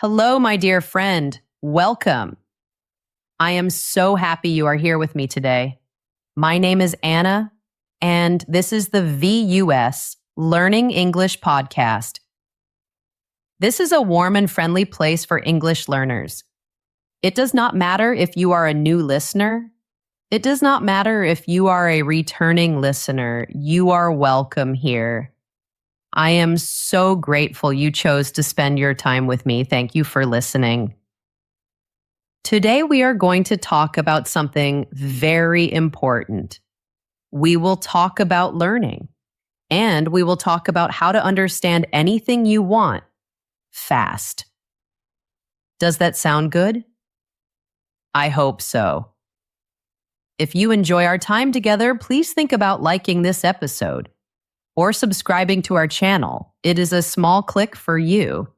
Hello, my dear friend. Welcome. I am so happy you are here with me today. My name is Anna, and this is the VUS Learning English podcast. This is a warm and friendly place for English learners. It does not matter if you are a new listener. It does not matter if you are a returning listener. You are welcome here. I am so grateful you chose to spend your time with me. Thank you for listening. Today we are going to talk about something very important. We will talk about learning, and we will talk about how to understand anything you want fast. Does that sound good? I hope so. If you enjoy our time together, please think about liking this episode or subscribing to our channel. It is a small click for you,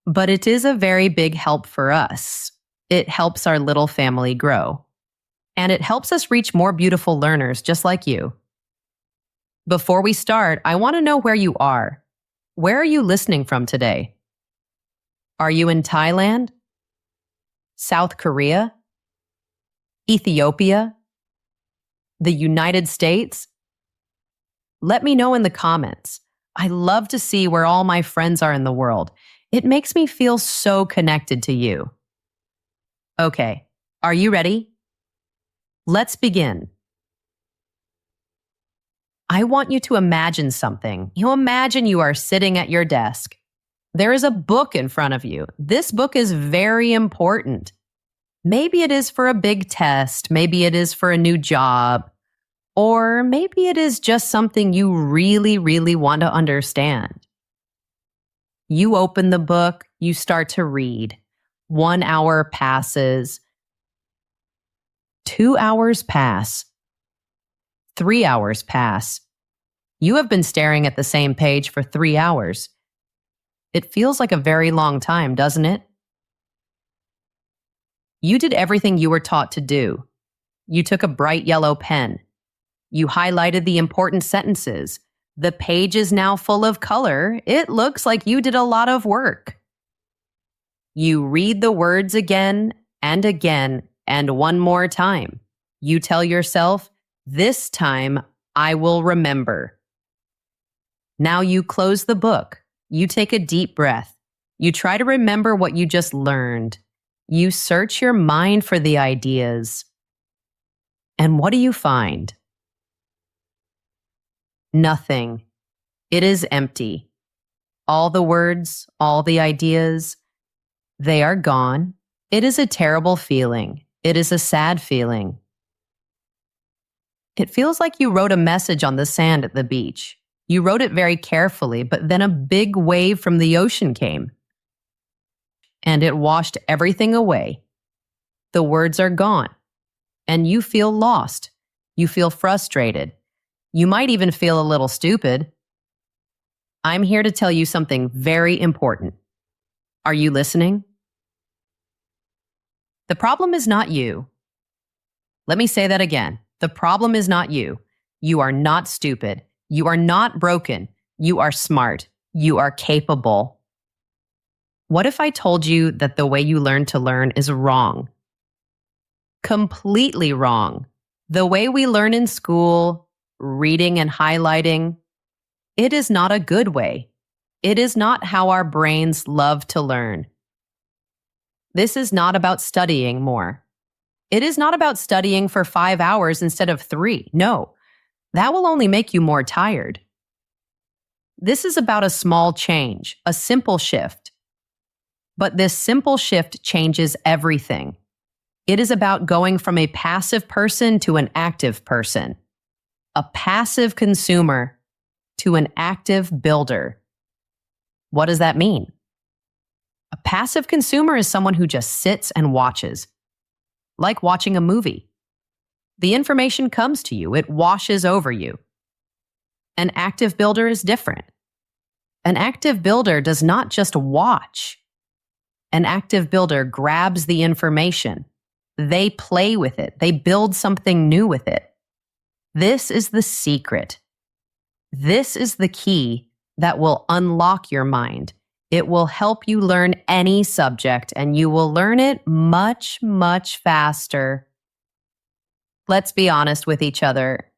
but it is a very big help for us. It helps our little family grow, and it helps us reach more beautiful learners just like you. Before we start, I want to know where you are. Where are you listening from today? Are you in Thailand? South Korea? Ethiopia? The United States? Let me know in the comments. I love to see where all my friends are in the world. It makes me feel so connected to you. Okay, are you ready? Let's begin. I want you to imagine something. You imagine you are sitting at your desk. There is a book in front of you. This book is very important. Maybe it is for a big test. Maybe it is for a new job. Or maybe it is just something you really, really want to understand. You open the book, you start to read. 1 hour passes. 2 hours pass. 3 hours pass. You have been staring at the same page for 3 hours. It feels like a very long time, doesn't it? You did everything you were taught to do. You took a bright yellow pen. You highlighted the important sentences. The page is now full of color. It looks like you did a lot of work. You read the words again and again and one more time. You tell yourself, this time I will remember. Now you close the book. You take a deep breath. You try to remember what you just learned. You search your mind for the ideas. And what do you find? Nothing. It is empty. All the words, all the ideas, they are gone. It is a terrible feeling. It is a sad feeling. It feels like you wrote a message on the sand at the beach. You wrote it very carefully, but then a big wave from the ocean came, and it washed everything away. The words are gone, and you feel lost. You feel frustrated. You might even feel a little stupid. I'm here to tell you something very important. Are you listening? The problem is not you. Let me say that again. The problem is not you. You are not stupid. You are not broken. You are smart. You are capable. What if I told you that the way you learn to learn is wrong? Completely wrong. The way we learn in school, reading and highlighting, it is not a good way. It is not how our brains love to learn. This is not about studying more. It is not about studying for 5 hours instead of 3. No, that will only make you more tired. This is about a small change, a simple shift. But this simple shift changes everything. It is about going from a passive person to an active person. A passive consumer to an active builder. What does that mean? A passive consumer is someone who just sits and watches, like watching a movie. The information comes to you, it washes over you. An active builder is different. An active builder does not just watch. An active builder grabs the information. They play with it. They build something new with it. This is the secret. This is the key that will unlock your mind It will help you learn any subject, and you will learn it much, much faster. Let's be honest with each other.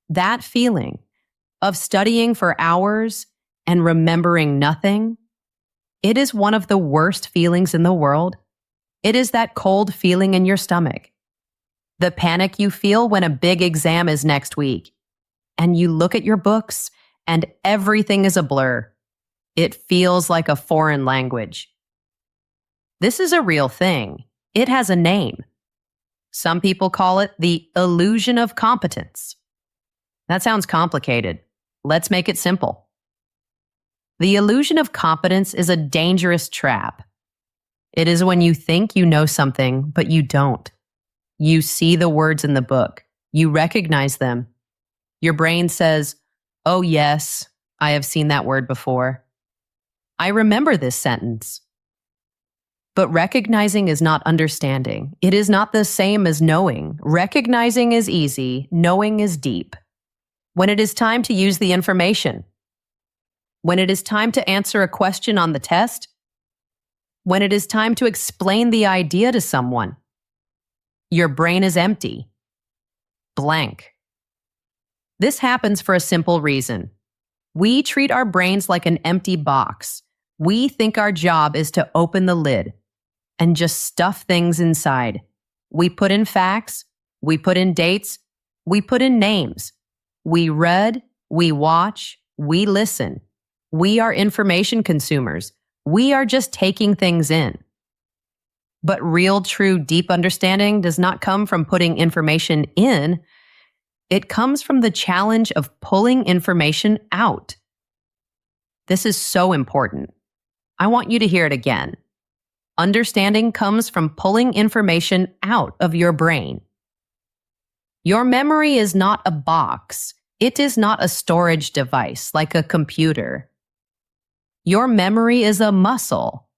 That feeling of studying for hours and remembering nothing, it is one of the worst feelings in the world. It is that cold feeling in your stomach. The panic you feel when a big exam is next week, and you look at your books and everything is a blur. It feels like a foreign language. This is a real thing. It has a name. Some people call it the illusion of competence. That sounds complicated. Let's make it simple. The illusion of competence is a dangerous trap. It is when you think you know something, but you don't. You see the words in the book. You recognize them. Your brain says, "Oh yes, I have seen that word before. I remember this sentence." But recognizing is not understanding. It is not the same as knowing. Recognizing is easy. Knowing is deep. When it is time to use the information. When it is time to answer a question on the test. When it is time to explain the idea to someone. Your brain is empty. Blank. This happens for a simple reason. We treat our brains like an empty box. We think our job is to open the lid and just stuff things inside. We put in facts, we put in dates, we put in names. We read, we watch, we listen. We are information consumers. We are just taking things in. But real, true, deep understanding does not come from putting information in. It comes from the challenge of pulling information out. This is so important. I want you to hear it again. Understanding comes from pulling information out of your brain. Your memory is not a box. It is not a storage device like a computer. Your memory is a muscle.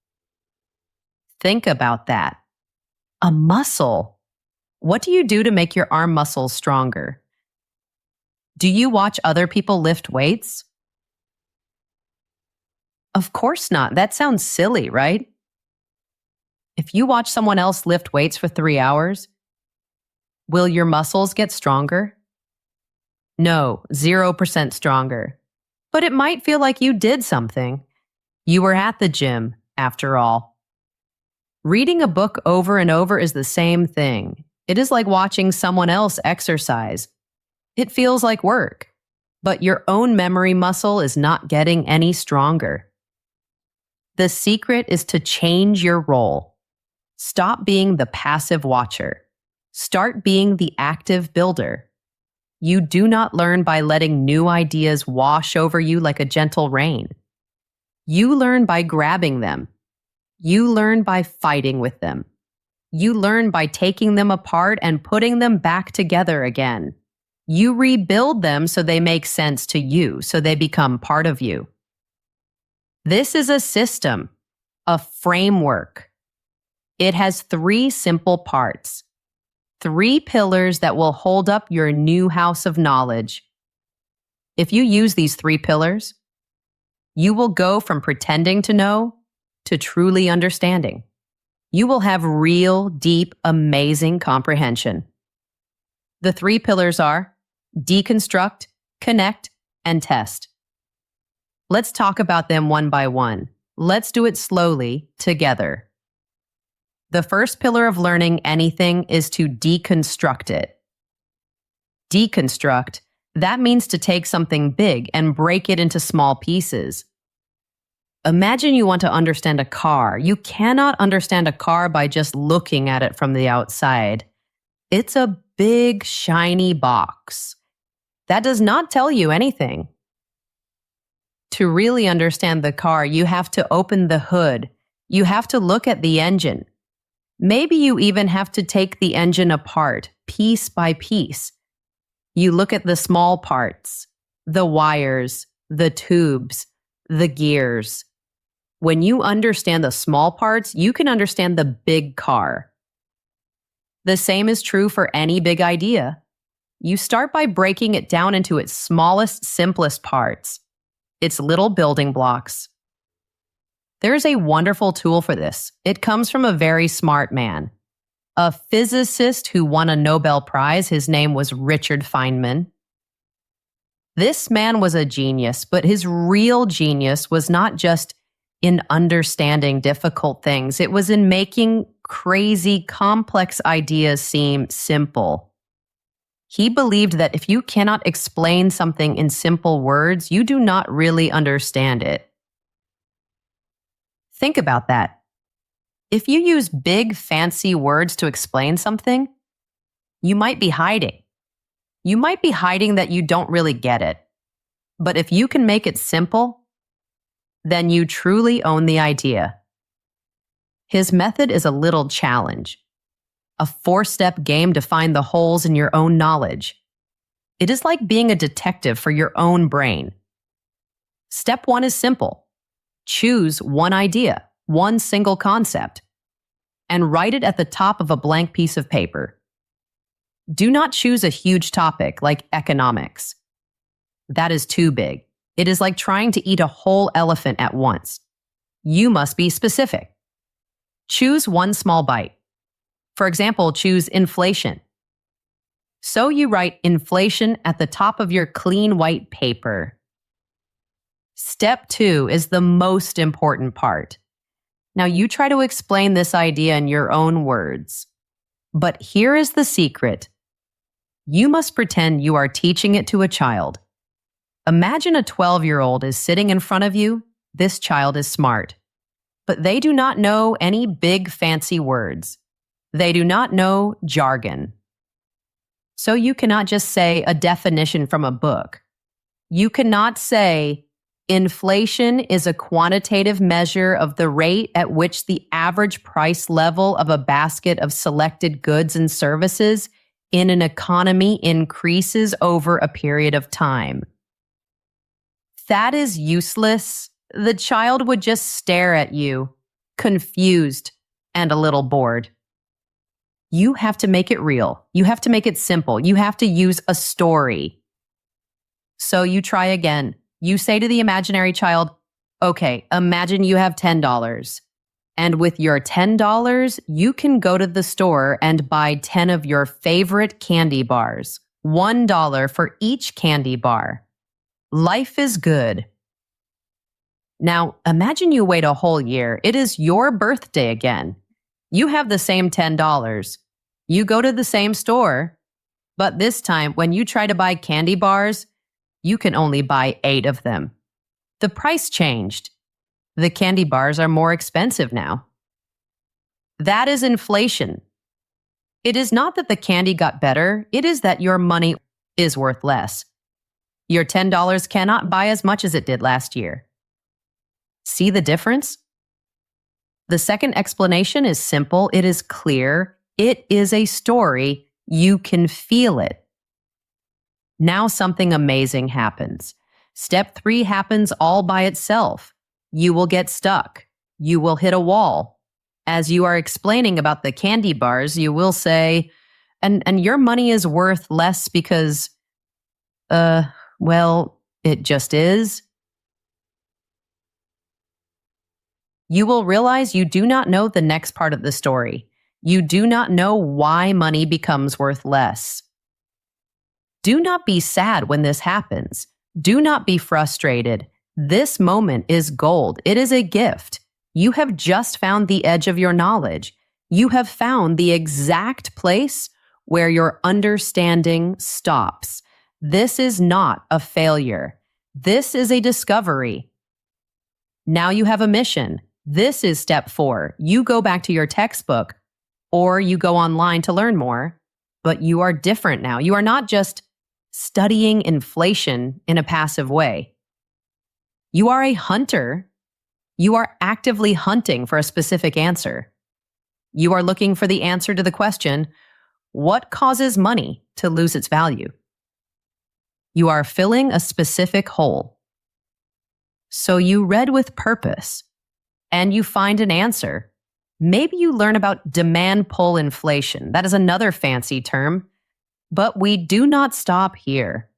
Think about that. A muscle. What do you do to make your arm muscles stronger? Do you watch other people lift weights? Of course not. That sounds silly, right? If you watch someone else lift weights for 3 hours, will your muscles get stronger? No, 0% stronger. But it might feel like you did something. You were at the gym, after all. Reading a book over and over is the same thing. It is like watching someone else exercise. It feels like work, but your own memory muscle is not getting any stronger. The secret is to change your role. Stop being the passive watcher. Start being the active builder. You do not learn by letting new ideas wash over you like a gentle rain. You learn by grabbing them. You learn by fighting with them. You learn by taking them apart and putting them back together again. You rebuild them so they make sense to you, so they become part of you. This is a system, a framework. It has 3 simple parts, 3 pillars that will hold up your new house of knowledge. If you use these 3 pillars, you will go from pretending to know to truly understanding. You will have real, deep, amazing comprehension. The 3 pillars are deconstruct, connect, and test. Let's talk about them one by one. Let's do it slowly, together. The first pillar of learning anything is to deconstruct it. Deconstruct, that means to take something big and break it into small pieces. Imagine you want to understand a car. You cannot understand a car by just looking at it from the outside. It's a big, shiny box. That does not tell you anything. To really understand the car, you have to open the hood. You have to look at the engine. Maybe you even have to take the engine apart, piece by piece. You look at the small parts, the wires, the tubes, the gears. When you understand the small parts, you can understand the big car. The same is true for any big idea. You start by breaking it down into its smallest, simplest parts, its little building blocks. There's a wonderful tool for this. It comes from a very smart man, a physicist who won a Nobel Prize. His name was Richard Feynman. This man was a genius, but his real genius was not just in understanding difficult things. It was in making crazy, complex ideas seem simple. He believed that if you cannot explain something in simple words, you do not really understand it. Think about that. If you use big, fancy words to explain something, you might be hiding. You might be hiding that you don't really get it. But if you can make it simple, then you truly own the idea. His method is a little challenge, a 4-step game to find the holes in your own knowledge. It is like being a detective for your own brain. Step 1 is simple. Choose one idea, one single concept, and write it at the top of a blank piece of paper. Do not choose a huge topic like economics. That is too big. It is like trying to eat a whole elephant at once. You must be specific. Choose one small bite. For example, choose inflation. So you write inflation at the top of your clean white paper. Step 2 is the most important part. Now you try to explain this idea in your own words. But here is the secret. You must pretend you are teaching it to a child. Imagine a 12-year-old is sitting in front of you. This child is smart. But they do not know any big fancy words. They do not know jargon. So you cannot just say a definition from a book. You cannot say, inflation is a quantitative measure of the rate at which the average price level of a basket of selected goods and services in an economy increases over a period of time. That is useless. The child would just stare at you, confused and a little bored. You have to make it real. You have to make it simple. You have to use a story. So you try again. You say to the imaginary child, okay, imagine you have $10. And with your $10, you can go to the store and buy 10 of your favorite candy bars. $1 for each candy bar. Life is good. Now, imagine you wait a whole year. It is your birthday again. You have the same $10. You go to the same store, but this time when you try to buy candy bars, you can only buy 8 of them. The price changed. The candy bars are more expensive now. That is inflation. It is not that the candy got better. It is that your money is worth less. Your $10 cannot buy as much as it did last year. See the difference? The second explanation is simple. It is clear. It is a story. You can feel it. Now something amazing happens. Step 3 happens all by itself. You will get stuck. You will hit a wall. As you are explaining about the candy bars, you will say, and your money is worth less because, well, it just is. You will realize you do not know the next part of the story. You do not know why money becomes worth less. Do not be sad when this happens. Do not be frustrated. This moment is gold. It is a gift. You have just found the edge of your knowledge. You have found the exact place where your understanding stops. This is not a failure. This is a discovery. Now you have a mission. This is step 4. You go back to your textbook or you go online to learn more, but you are different now. You are not just studying inflation in a passive way. You are a hunter. You are actively hunting for a specific answer. You are looking for the answer to the question, what causes money to lose its value? You are filling a specific hole. So you read with purpose, and you find an answer. Maybe you learn about demand-pull inflation. That is another fancy term. But we do not stop here.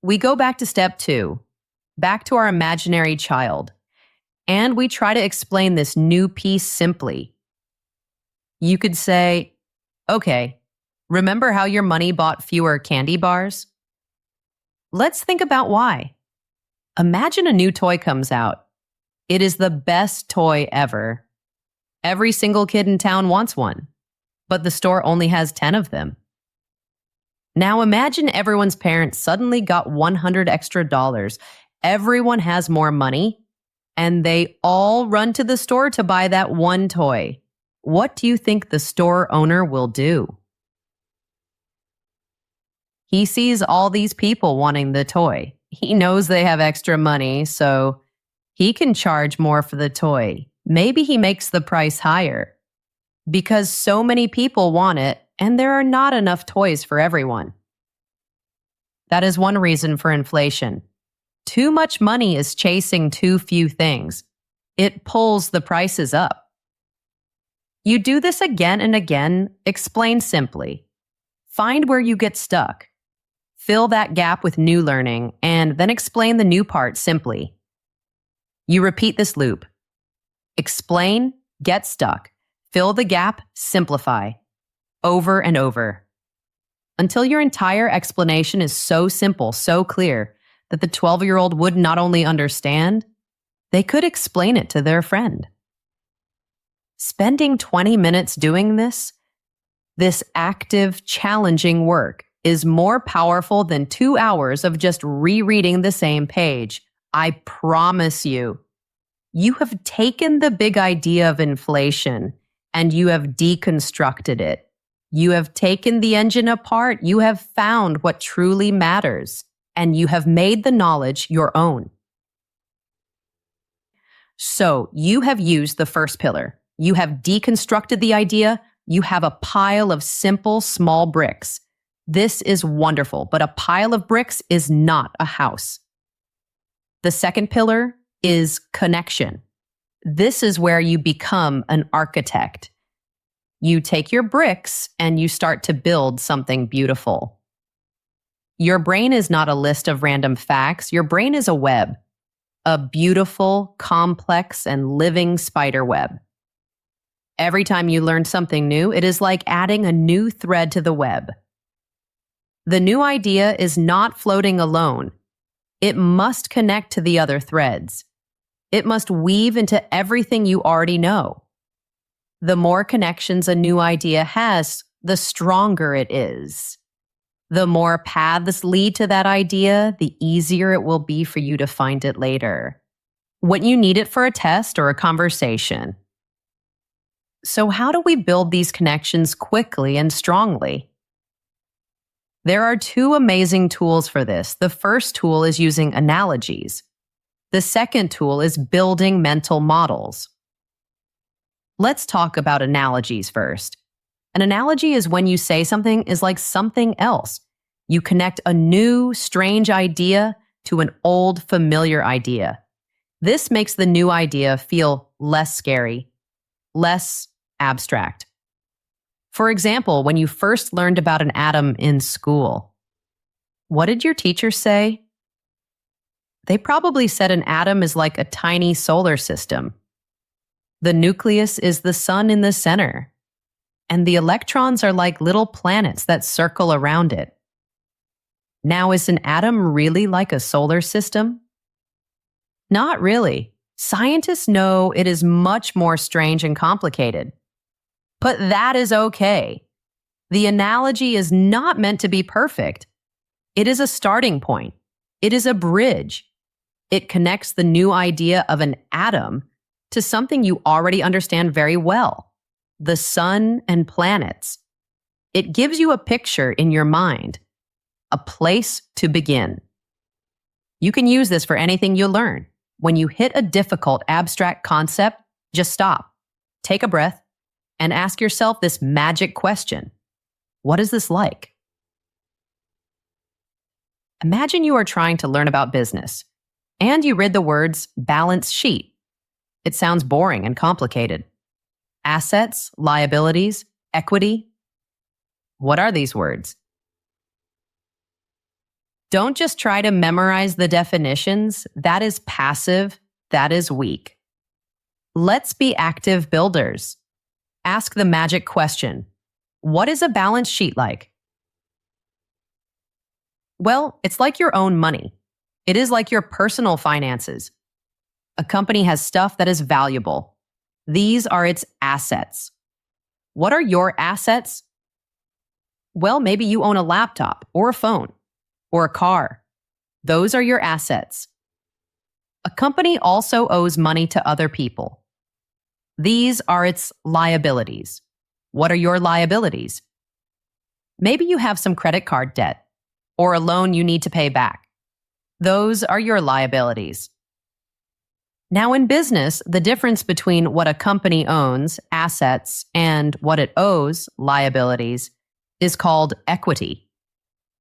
We go back to step 2, back to our imaginary child. And we try to explain this new piece simply. You could say, okay, remember how your money bought fewer candy bars? Let's think about why. Imagine a new toy comes out. It is the best toy ever. Every single kid in town wants one, but the store only has 10 of them. Now imagine everyone's parents suddenly got $100 extra. Everyone has more money, and they all run to the store to buy that one toy. What do you think the store owner will do? He sees all these people wanting the toy. He knows they have extra money, so he can charge more for the toy. Maybe he makes the price higher because so many people want it and there are not enough toys for everyone. That is one reason for inflation. Too much money is chasing too few things. It pulls the prices up. You do this again and again, explain simply. Find where you get stuck. Fill that gap with new learning, and then explain the new part simply. You repeat this loop. Explain, get stuck, fill the gap, simplify. Over and over. Until your entire explanation is so simple, so clear, that the 12-year-old would not only understand, they could explain it to their friend. Spending 20 minutes doing this active, challenging work, is more powerful than 2 hours of just rereading the same page. I promise you. You have taken the big idea of inflation and you have deconstructed it. You have taken the engine apart. You have found what truly matters, and you have made the knowledge your own. So you have used the first pillar. You have deconstructed the idea. You have a pile of simple, small bricks. This is wonderful, but a pile of bricks is not a house. The second pillar is connection. This is where you become an architect. You take your bricks and you start to build something beautiful. Your brain is not a list of random facts. Your brain is a web, a beautiful, complex, and living spider web. Every time you learn something new, it is like adding a new thread to the web. The new idea is not floating alone. It must connect to the other threads. It must weave into everything you already know. The more connections a new idea has, the stronger it is. The more paths lead to that idea, the easier it will be for you to find it later, when you need it for a test or a conversation. So how do we build these connections quickly and strongly? There are 2 amazing tools for this. The first tool is using analogies. The second tool is building mental models. Let's talk about analogies first. An analogy is when you say something is like something else. You connect a new, strange idea to an old, familiar idea. This makes the new idea feel less scary, less abstract. For example, when you first learned about an atom in school, what did your teacher say? They probably said an atom is like a tiny solar system. The nucleus is the sun in the center, and the electrons are like little planets that circle around it. Now, is an atom really like a solar system? Not really. Scientists know it is much more strange and complicated. But that is okay. The analogy is not meant to be perfect. It is a starting point. It is a bridge. It connects the new idea of an atom to something you already understand very well, the sun and planets. It gives you a picture in your mind, a place to begin. You can use this for anything you learn. When you hit a difficult abstract concept, just stop, take a breath, and ask yourself this magic question. What is this like? Imagine you are trying to learn about business, and you read the words balance sheet. It sounds boring and complicated. Assets, liabilities, equity. What are these words? Don't just try to memorize the definitions. That is passive. That is weak. Let's be active builders. Ask the magic question. What is a balance sheet like? Well, it's like your own money. It is like your personal finances. A company has stuff that is valuable. These are its assets. What are your assets? Well, maybe you own a laptop or a phone or a car. Those are your assets. A company also owes money to other people. These are its liabilities. What are your liabilities? Maybe you have some credit card debt or a loan you need to pay back. Those are your liabilities. Now, in business, the difference between what a company owns, assets, and what it owes, liabilities, is called equity.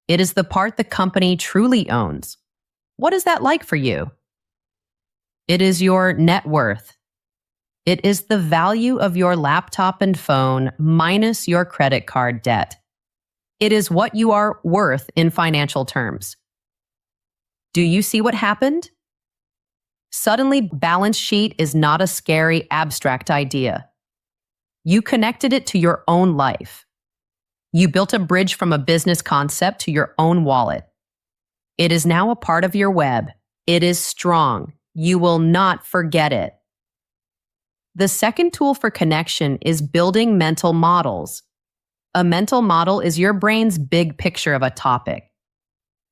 It is the part the company truly owns. What is that like for you? It is your net worth. It is the value of your laptop and phone minus your credit card debt. It is what you are worth in financial terms. Do you see what happened? Suddenly, balance sheet is not a scary, abstract idea. You connected it to your own life. You built a bridge from a business concept to your own wallet. It is now a part of your web. It is strong. You will not forget it. The second tool for connection is building mental models. A mental model is your brain's big picture of a topic.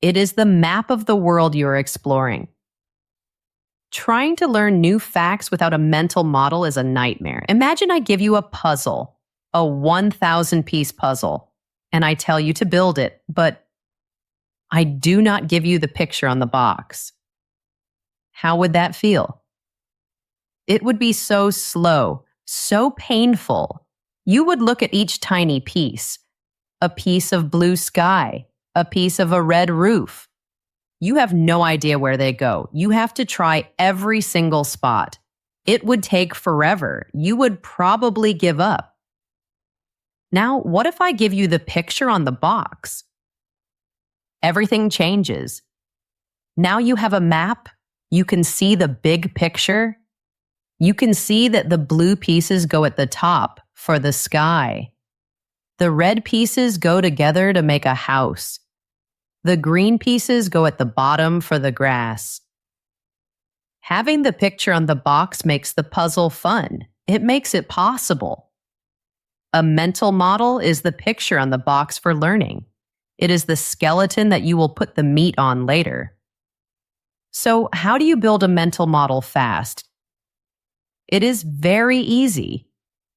It is the map of the world you're exploring. Trying to learn new facts without a mental model is a nightmare. Imagine I give you a puzzle, a 1,000-piece puzzle, and I tell you to build it, but I do not give you the picture on the box. How would that feel? It would be so slow, so painful. You would look at each tiny piece, a piece of blue sky, a piece of a red roof. You have no idea where they go. You have to try every single spot. It would take forever. You would probably give up. Now, what if I give you the picture on the box? Everything changes. Now you have a map. You can see the big picture. You can see that the blue pieces go at the top for the sky. The red pieces go together to make a house. The green pieces go at the bottom for the grass. Having the picture on the box makes the puzzle fun. It makes it possible. A mental model is the picture on the box for learning. It is the skeleton that you will put the meat on later. So, how do you build a mental model fast? It is very easy.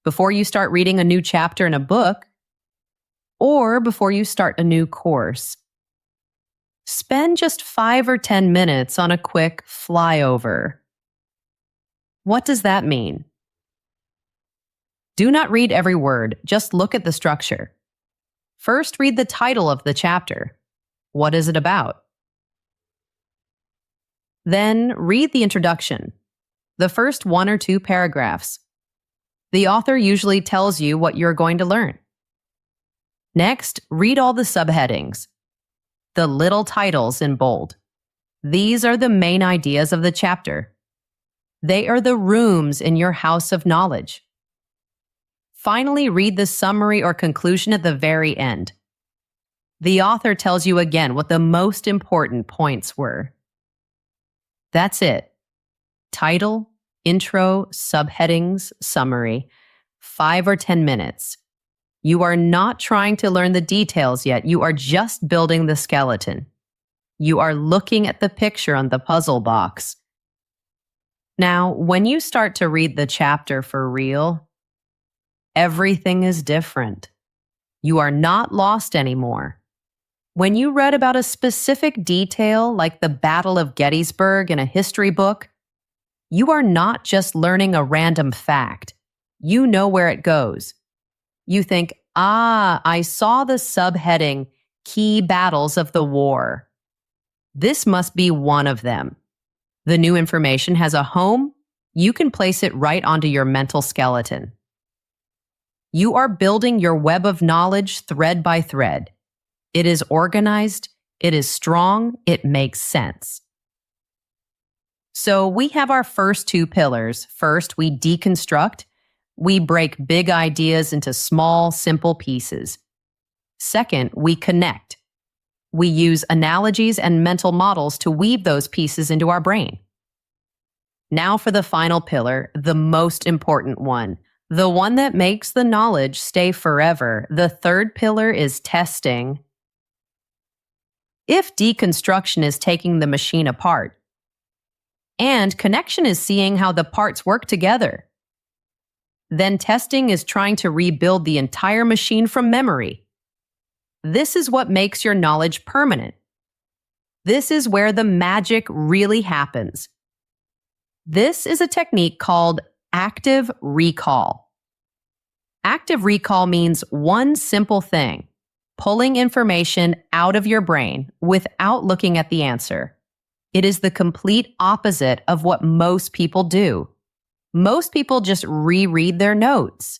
Before you start reading a new chapter in a book, or before you start a new course, spend just 5 or 10 minutes on a quick flyover. What does that mean? Do not read every word, just look at the structure. First, read the title of the chapter. What is it about? Then, read the introduction, the first 1 or 2 paragraphs. The author usually tells you what you're going to learn. Next, read all the subheadings, the little titles in bold. These are the main ideas of the chapter. They are the rooms in your house of knowledge. Finally, read the summary or conclusion at the very end. The author tells you again what the most important points were. That's it. Title, intro, subheadings, summary, 5 or 10 minutes. You are not trying to learn the details yet. You are just building the skeleton. You are looking at the picture on the puzzle box. Now, when you start to read the chapter for real, everything is different. You are not lost anymore. When you read about a specific detail like the Battle of Gettysburg in a history book, you are not just learning a random fact. You know where it goes. You think, I saw the subheading, Key Battles of the War. This must be one of them. The new information has a home. You can place it right onto your mental skeleton. You are building your web of knowledge thread by thread. It is organized, it is strong, it makes sense. So we have our first two pillars. First, we deconstruct. We break big ideas into small, simple pieces. Second, we connect. We use analogies and mental models to weave those pieces into our brain. Now for the final pillar, the most important one, the one that makes the knowledge stay forever. The third pillar is testing. If deconstruction is taking the machine apart, and connection is seeing how the parts work together, then testing is trying to rebuild the entire machine from memory. This is what makes your knowledge permanent. This is where the magic really happens. This is a technique called active recall. Active recall means one simple thing: pulling information out of your brain without looking at the answer. It is the complete opposite of what most people do. Most people just reread their notes.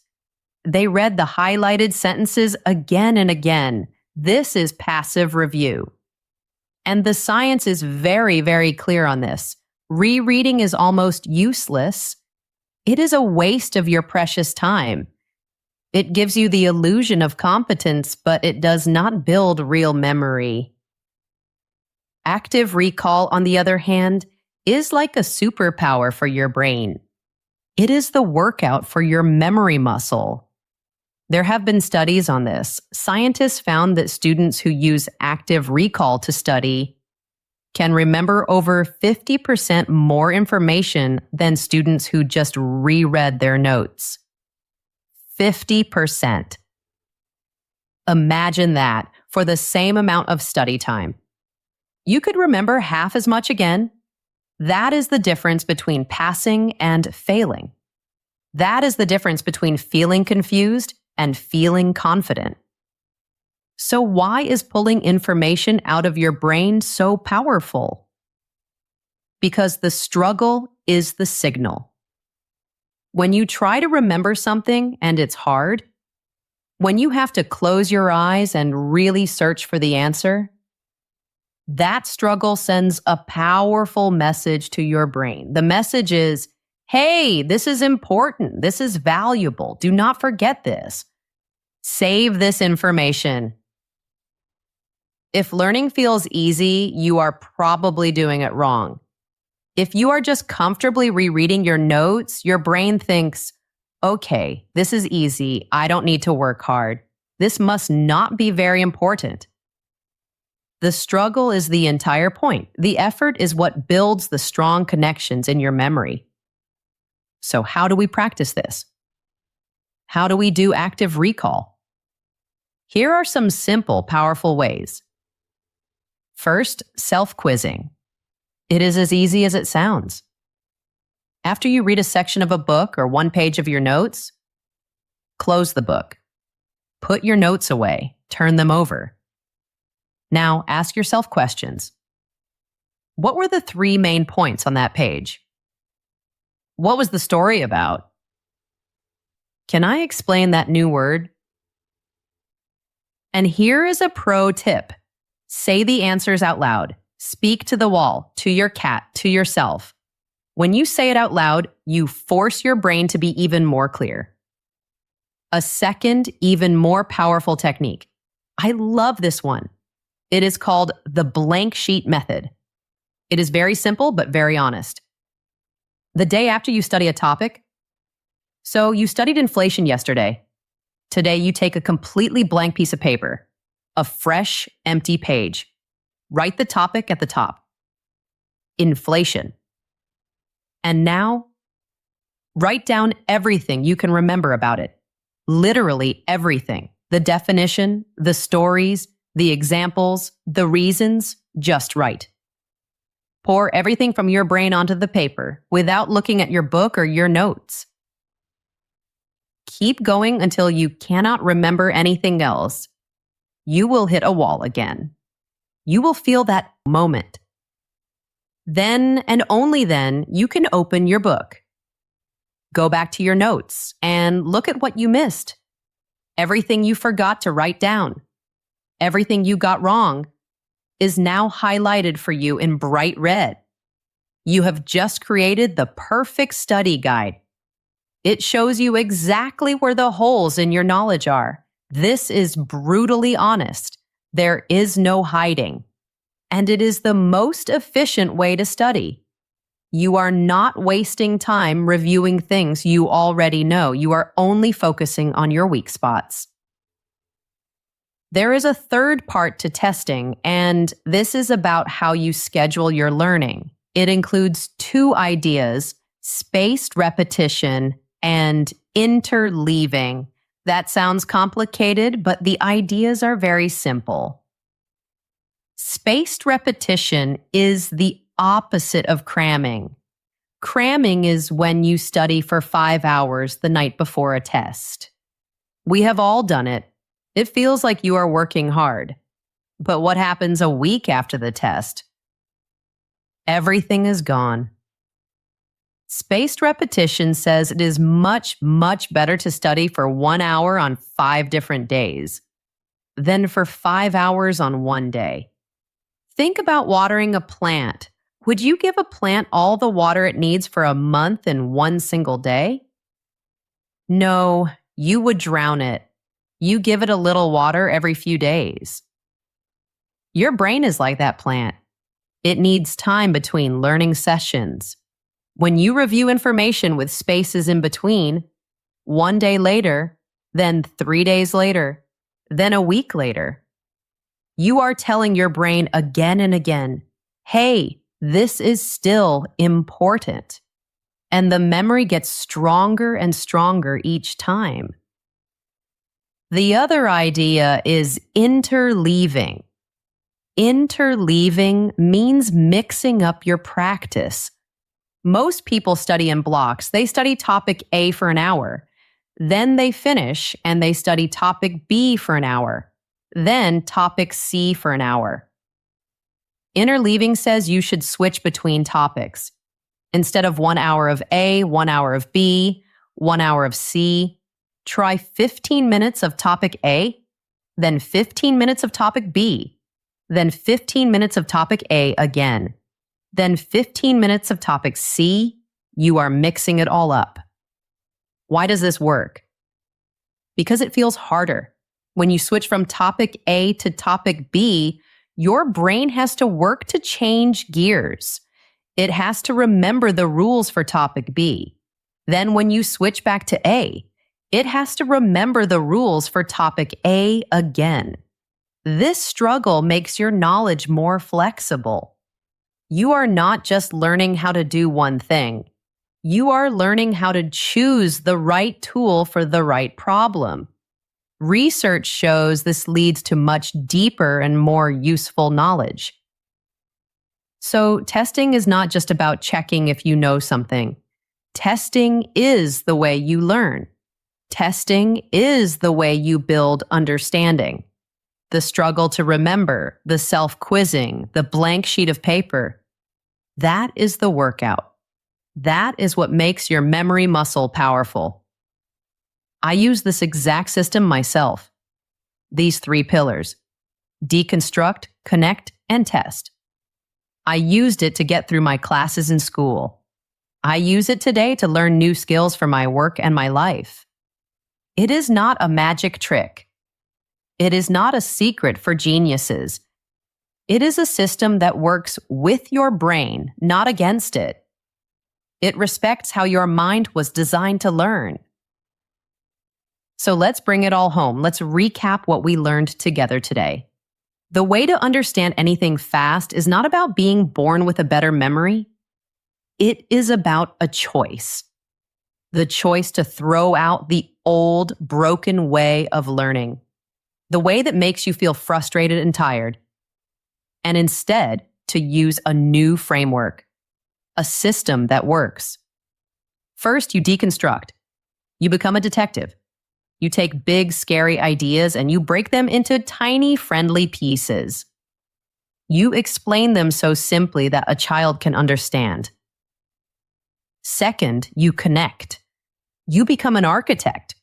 They read the highlighted sentences again and again. This is passive review. And the science is very, very clear on this. Rereading is almost useless. It is a waste of your precious time. It gives you the illusion of competence, but it does not build real memory. Active recall, on the other hand, is like a superpower for your brain. It is the workout for your memory muscle. There have been studies on this. Scientists found that students who use active recall to study can remember over 50% more information than students who just reread their notes. 50%. Imagine that for the same amount of study time. You could remember half as much again. That is the difference between passing and failing. That is the difference between feeling confused and feeling confident. So why is pulling information out of your brain so powerful? Because the struggle is the signal. When you try to remember something and it's hard, when you have to close your eyes and really search for the answer, that struggle sends a powerful message to your brain. The message is, hey, this is important. This is valuable. Do not forget this. Save this information. If learning feels easy, you are probably doing it wrong. If you are just comfortably rereading your notes, your brain thinks, okay, this is easy. I don't need to work hard. This must not be very important. The struggle is the entire point. The effort is what builds the strong connections in your memory. So how do we practice this? How do we do active recall? Here are some simple, powerful ways. First, self-quizzing. It is as easy as it sounds. After you read a section of a book or one page of your notes, close the book. Put your notes away. Turn them over. Now, ask yourself questions. What were the 3 main points on that page? What was the story about? Can I explain that new word? And here is a pro tip. Say the answers out loud. Speak to the wall, to your cat, to yourself. When you say it out loud, you force your brain to be even more clear. A second, even more powerful technique. I love this one. It is called the blank sheet method. It is very simple, but very honest. The day after you study a topic, so you studied inflation yesterday. Today you take a completely blank piece of paper, a fresh, empty page. Write the topic at the top. Inflation. And now, write down everything you can remember about it. Literally everything. The definition, the stories, the examples, the reasons, just write. Pour everything from your brain onto the paper without looking at your book or your notes. Keep going until you cannot remember anything else. You will hit a wall again. You will feel that moment. Then and only then you can open your book. Go back to your notes and look at what you missed. Everything you forgot to write down. Everything you got wrong is now highlighted for you in bright red. You have just created the perfect study guide. It shows you exactly where the holes in your knowledge are. This is brutally honest. There is no hiding. And it is the most efficient way to study. You are not wasting time reviewing things you already know. You are only focusing on your weak spots. There is a third part to testing, and this is about how you schedule your learning. It includes two ideas: spaced repetition and interleaving. That sounds complicated, but the ideas are very simple. Spaced repetition is the opposite of cramming. Cramming is when you study for 5 hours the night before a test. We have all done it. It feels like you are working hard. But what happens a week after the test? Everything is gone. Spaced repetition says it is much, much better to study for 1 hour on 5 different days than for 5 hours on one day. Think about watering a plant. Would you give a plant all the water it needs for a month in one single day? No, you would drown it. You give it a little water every few days. Your brain is like that plant. It needs time between learning sessions. When you review information with spaces in between, 1 day later, then 3 days later, then a week later, you are telling your brain again and again, hey, this is still important. And the memory gets stronger and stronger each time. The other idea is interleaving. Interleaving means mixing up your practice. Most people study in blocks. They study topic A for an hour. Then they finish and they study topic B for an hour. Then topic C for an hour. Interleaving says you should switch between topics. Instead of 1 hour of A, 1 hour of B, 1 hour of C, try 15 minutes of topic A, then 15 minutes of topic B, then 15 minutes of topic A again, then 15 minutes of topic C. You are mixing it all up. Why does this work? Because it feels harder. When you switch from topic A to topic B, your brain has to work to change gears. It has to remember the rules for topic B. Then when you switch back to A, it has to remember the rules for topic A again. This struggle makes your knowledge more flexible. You are not just learning how to do one thing. You are learning how to choose the right tool for the right problem. Research shows this leads to much deeper and more useful knowledge. So, testing is not just about checking if you know something. Testing is the way you learn. Testing is the way you build understanding. The struggle to remember, the self-quizzing, the blank sheet of paper. That is the workout. That is what makes your memory muscle powerful. I use this exact system myself. These 3 pillars: deconstruct, connect, and test. I used it to get through my classes in school. I use it today to learn new skills for my work and my life. It is not a magic trick. It is not a secret for geniuses. It is a system that works with your brain, not against it. It respects how your mind was designed to learn. So let's bring it all home. Let's recap what we learned together today. The way to understand anything fast is not about being born with a better memory. It is about a choice. The choice to throw out the old, broken way of learning. The way that makes you feel frustrated and tired. And instead, to use a new framework. A system that works. First, you deconstruct. You become a detective. You take big, scary ideas and you break them into tiny, friendly pieces. You explain them so simply that a child can understand. Second, you connect. You become an architect.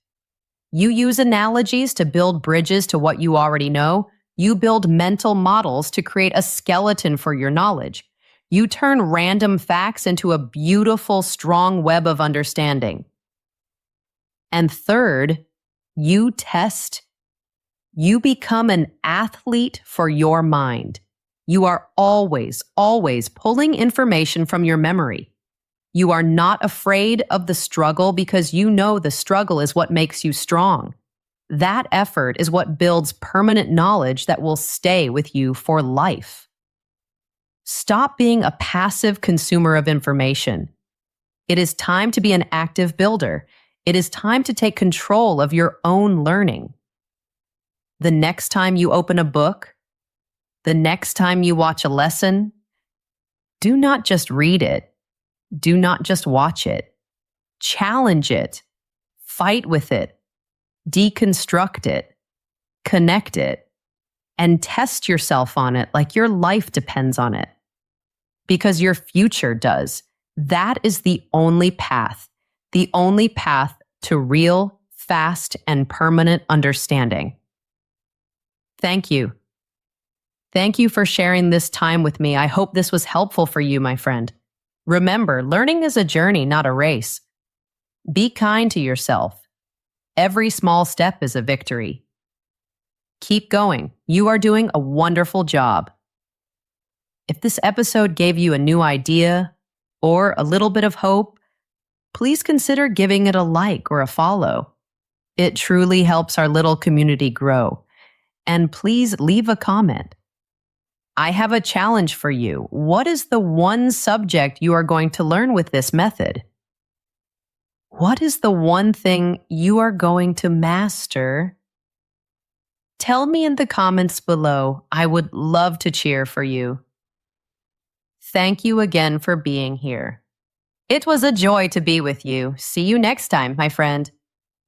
You use analogies to build bridges to what you already know. You build mental models to create a skeleton for your knowledge. You turn random facts into a beautiful, strong web of understanding. And third, you test. You become an athlete for your mind. You are always, always pulling information from your memory. You are not afraid of the struggle because you know the struggle is what makes you strong. That effort is what builds permanent knowledge that will stay with you for life. Stop being a passive consumer of information. It is time to be an active builder. It is time to take control of your own learning. The next time you open a book, the next time you watch a lesson, do not just read it. Do not just watch it. Challenge it. Fight with it. Deconstruct it. Connect it. And test yourself on it like your life depends on it. Because your future does. That is the only path to real, fast, and permanent understanding. Thank you. Thank you for sharing this time with me. I hope this was helpful for you, my friend. Remember, learning is a journey, not a race. Be kind to yourself. Every small step is a victory. Keep going. You are doing a wonderful job. If this episode gave you a new idea or a little bit of hope, please consider giving it a like or a follow. It truly helps our little community grow. And please leave a comment. I have a challenge for you. What is the one subject you are going to learn with this method? What is the one thing you are going to master? Tell me in the comments below. I would love to cheer for you. Thank you again for being here. It was a joy to be with you. See you next time, my friend.